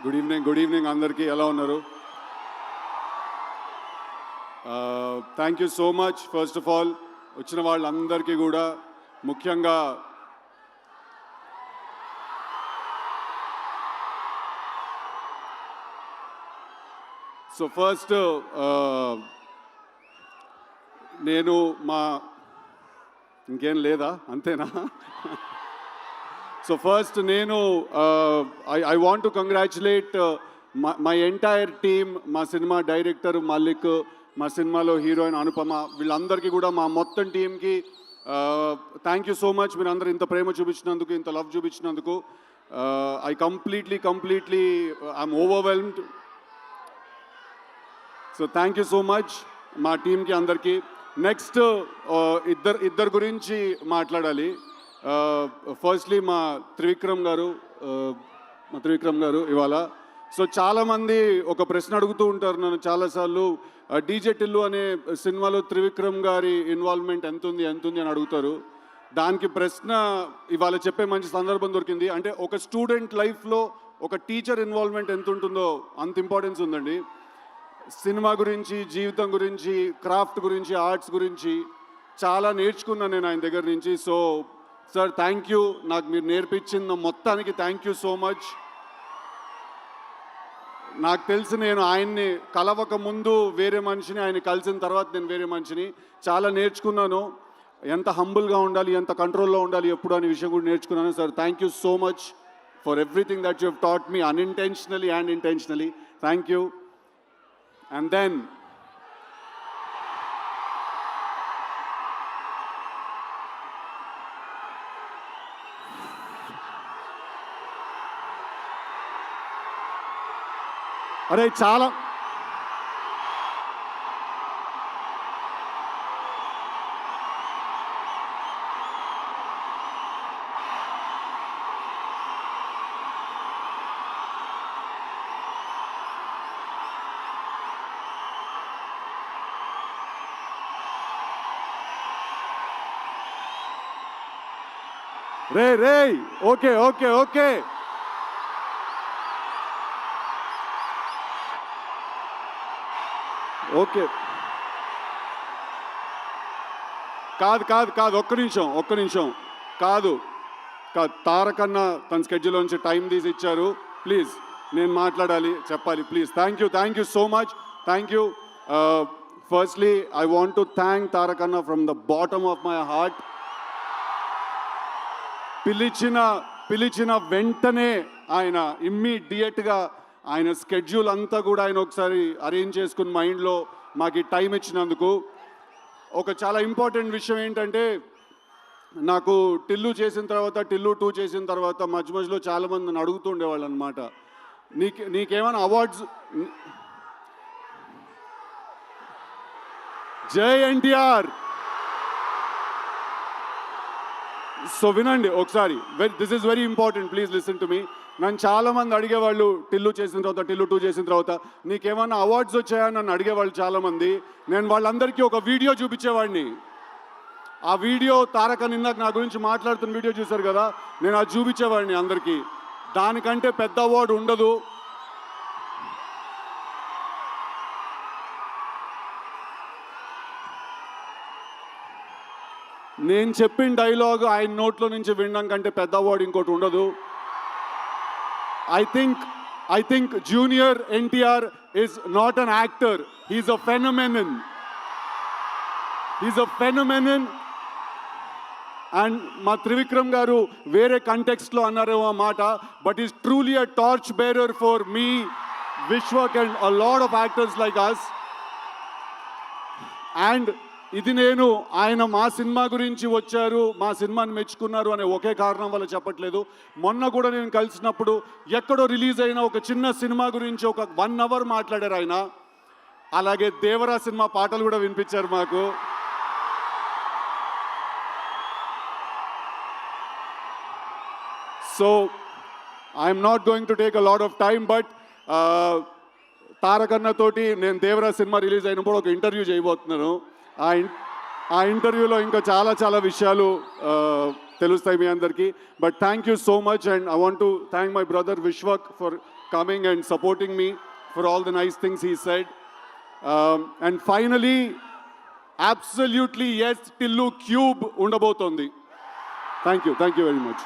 Good evening అందరికీ ఎలా ఉన్నారు? Thank you so much. First of all వచ్చిన వాళ్ళందరికీ కూడా ముఖ్యంగా ఫస్ట్ నేను ఇంకేం లేదా అంతేనా? ఫస్ట్ నేను I want to congratulate my entire team, మా సినిమా డైరెక్టర్ మల్లిక్, మా సినిమాలో హీరోయిన్ అనుపమ, వీళ్ళందరికీ కూడా మా మొత్తం టీంకి థ్యాంక్ యూ సో మచ్. మీరు అందరూ ఇంత ప్రేమ చూపించినందుకు, ఇంత లవ్ చూపించినందుకు I completely I'm overwhelmed. Thank you so much మా టీంకి అందరికీ. నెక్స్ట్ ఇద్దరు గురించి మాట్లాడాలి. ఫస్ట్లీ మా త్రివిక్రమ్ గారు ఇవాళ. చాలామంది ఒక ప్రశ్న అడుగుతూ ఉంటారు నన్ను చాలాసార్లు, డీజే టిల్లు అనే సినిమాలో త్రివిక్రమ్ గారి ఇన్వాల్వ్మెంట్ ఎంత ఉంది అని అడుగుతారు. దానికి ప్రశ్న ఇవాళ చెప్పే మంచి సందర్భం దొరికింది. అంటే ఒక స్టూడెంట్ లైఫ్లో ఒక టీచర్ ఇన్వాల్వ్మెంట్ ఎంత ఉంటుందో అంత ఇంపార్టెన్స్ ఉందండి. సినిమా గురించి, జీవితం గురించి, క్రాఫ్ట్ గురించి, ఆర్ట్స్ గురించి చాలా నేర్చుకున్నాను నేను ఆయన దగ్గర నుంచి. సార్ థ్యాంక్ యూ, నాకు మీరు నేర్పించిన మొత్తానికి థ్యాంక్ యూ సో మచ్. నాకు తెలిసి నేను ఆయన్ని కలవక ముందు వేరే మనిషిని, ఆయన కలిసిన తర్వాత నేను వేరే మనిషిని. చాలా నేర్చుకున్నాను, ఎంత హంబుల్గా ఉండాలి, ఎంత కంట్రోల్లో ఉండాలి ఎప్పుడు అనే విషయం కూడా నేర్చుకున్నాను. Sir thank you so much for everything that you have taught me, unintentionally and intentionally. Thank you. And then అరే చాలా రే ఓకే కాదు ఒక్క నిమిషం కాదు తారకన్న తన స్కెడ్యూల్ నుంచి టైం తీసి ఇచ్చారు. ప్లీజ్ నేను మాట్లాడాలి, చెప్పాలి, please. Thank you so much. Thank you. Firstly I want to thank తారకన్న from the bottom of my heart. పిలిచిన వెంటనే ఆయన ఇమ్మీడియట్గా ఆయన స్కెడ్యూల్ అంతా కూడా ఆయన ఒకసారి అరేంజ్ చేసుకుని మైండ్లో మాకు టైం ఇచ్చినందుకు. ఒక చాలా ఇంపార్టెంట్ విషయం ఏంటంటే, నాకు టిల్లు 2 చేసిన తర్వాత మధ్యలో చాలామంది నన్ను అడుగుతూ ఉండేవాళ్ళు అనమాట, నీకేమైనా అవార్డ్స్. జై ఎన్టీఆర్. వినండి ఒకసారి, this is very important, please listen to me. నన్ను చాలామంది అడిగేవాళ్ళు టిల్లు 2 చేసిన తర్వాత నీకేమన్నా అవార్డ్స్ వచ్చాయా నన్ను అడిగేవాళ్ళు చాలామంది. నేను వాళ్ళందరికీ ఒక వీడియో చూపించేవాడిని. ఆ వీడియో తారక నిన్నకు నా గురించి మాట్లాడుతున్న వీడియో చూశారు కదా, నేను అది చూపించేవాడిని అందరికీ. దానికంటే పెద్ద అవార్డు ఉండదు. నేను చెప్పిన డైలాగ్ ఆయన నోట్లో నుంచి వినడం కంటే పెద్ద అవార్డు ఇంకోటి ఉండదు. I think Junior NTR is not an actor. He's a phenomenon. And మా త్రివిక్రమ్ గారు వేరే కంటెక్స్ట్లో అన్నారేమో ఆ మాట, but is truly a torch bearer for me, Vishwak and a lot of actors like us. And ఇది నేను ఆయన మా సినిమా గురించి వచ్చారు, మా సినిమాని మెచ్చుకున్నారు అనే ఒకే కారణం వల్ల చెప్పట్లేదు. మొన్న కూడా నేను కలిసినప్పుడు ఎక్కడో రిలీజ్ అయిన ఒక చిన్న సినిమా గురించి ఒక 1 hour మాట్లాడారు ఆయన. అలాగే దేవరా సినిమా పాటలు కూడా వినిపించారు మాకు. I'm not going to take a lot of time, but తారకన్న తోటి నేను దేవరా సినిమా రిలీజ్ అయినప్పుడు ఒక ఇంటర్వ్యూ చేయబోతున్నాను. ఆ ఇంటర్వ్యూలో ఇంకా చాలా విషయాలు తెలుస్తాయి మీ అందరికీ. But thank you so much, and I want to thank my brother Vishwak for coming and supporting me, for all the nice things he said. And finally, absolutely yes, Tillu Cube undabotundi. Thank you very much.